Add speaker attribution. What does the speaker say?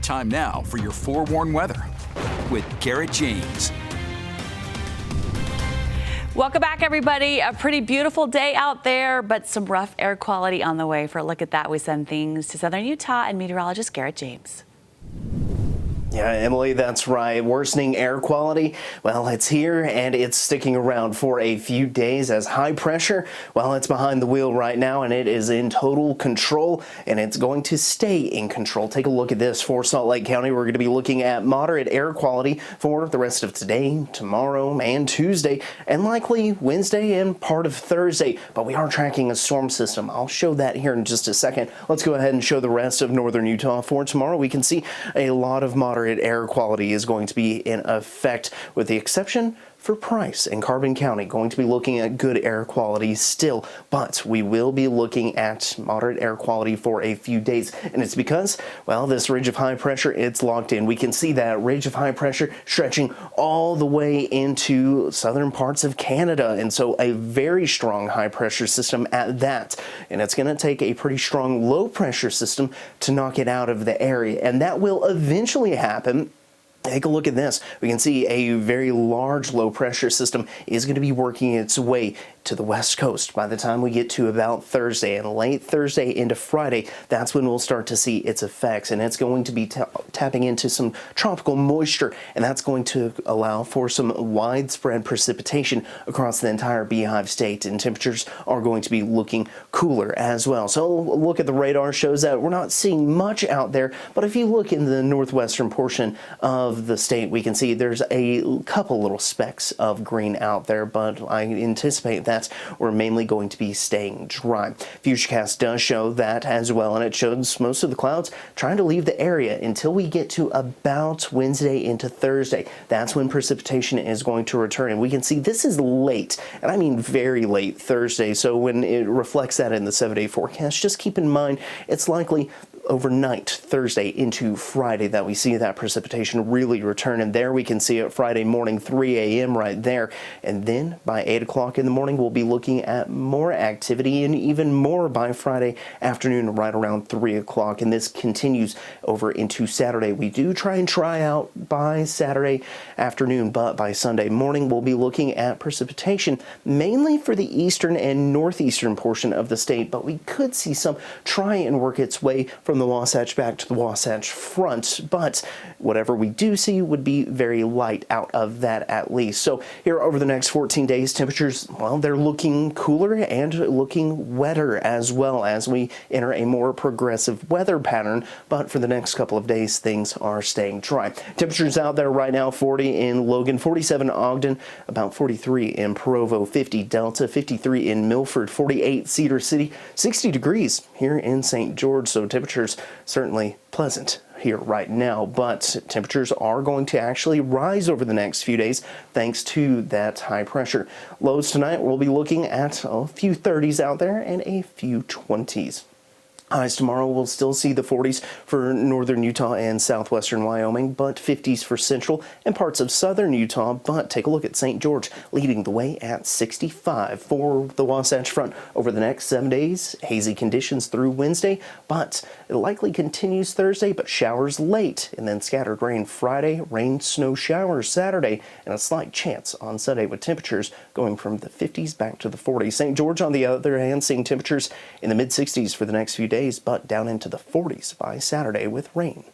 Speaker 1: Time now for your forewarned weather with Garrett James.
Speaker 2: Welcome back, everybody. A pretty beautiful day out there, but some rough air quality on the way. For a look at that, we send things to southern Utah and meteorologist Garrett James.
Speaker 3: Yeah, Emily, that's right. Worsening air quality, well, it's here and it's sticking around for a few days as high pressure, well, it's behind the wheel right now and it is in total control and it's going to stay in control. Take a look at this for Salt Lake County. We're going to be looking at moderate air quality for the rest of today, tomorrow, and Tuesday, and likely Wednesday and part of Thursday. But we are tracking a storm system. I'll show that here in just a second. Let's go ahead and show the rest of northern Utah for tomorrow. We can see a lot of moderate air quality is going to be in effect, with the exception for Price and Carbon County. Going to be looking at good air quality still, but we will be looking at moderate air quality for a few days, and it's because, well, this ridge of high pressure, it's locked in. We can see that ridge of high pressure stretching all the way into southern parts of Canada, and so a very strong high pressure system at that, and it's going to take a pretty strong low pressure system to knock it out of the area, and that will eventually happen. Take a look at this. We can see a very large low pressure system is going to be working its way to the west coast by the time we get to about Thursday, and late Thursday into Friday, that's when we'll start to see its effects, and it's going to be tapping into some tropical moisture, and that's going to allow for some widespread precipitation across the entire Beehive State, and temperatures are going to be looking cooler as well. So look at the radar, shows that we're not seeing much out there, but if you look in the northwestern portion of the state, we can see there's a couple little specks of green out there, but I anticipate that we're mainly going to be staying dry. Futurecast does show that as well, and it shows most of the clouds trying to leave the area until we get to about Wednesday into Thursday. That's when precipitation is going to return, and we can see this is late, and I mean very late Thursday, so when it reflects that in the 7-day forecast, just keep in mind it's likely overnight Thursday into Friday that we see that precipitation really return, and there we can see it Friday morning 3 a.m. right there, and then by 8 o'clock in the morning we'll be looking at more activity, and even more by Friday afternoon right around 3 o'clock, and this continues over into Saturday. We do try out by Saturday afternoon, but by Sunday morning we'll be looking at precipitation mainly for the eastern and northeastern portion of the state, but we could see some try and work its way from the Wasatch back to the Wasatch Front, but whatever we do see would be very light out of that at least. So here over the next 14 days, temperatures, well, they're looking cooler and looking wetter as well as we enter a more progressive weather pattern, but for the next couple of days, things are staying dry. Temperatures out there right now, 40 in Logan, 47 Ogden, about 43 in Provo, 50 Delta, 53 in Milford, 48 Cedar City, 60 degrees here in St. George, so temperatures certainly pleasant here right now, but temperatures are going to actually rise over the next few days thanks to that high pressure. Lows tonight, we'll be looking at a few 30s out there and a few 20s. Highs tomorrow, we'll still see the 40s for northern Utah and southwestern Wyoming, but 50s for central and parts of southern Utah. But take a look at St. George leading the way at 65 for the Wasatch Front over the next 7 days. Hazy conditions through Wednesday, but it likely continues Thursday, but showers late, and then scattered rain Friday, rain, snow showers Saturday, and a slight chance on Sunday with temperatures going from the 50s back to the 40s. St. George, on the other hand, seeing temperatures in the mid-60s for the next few days, but down into the 40s by Saturday with rain.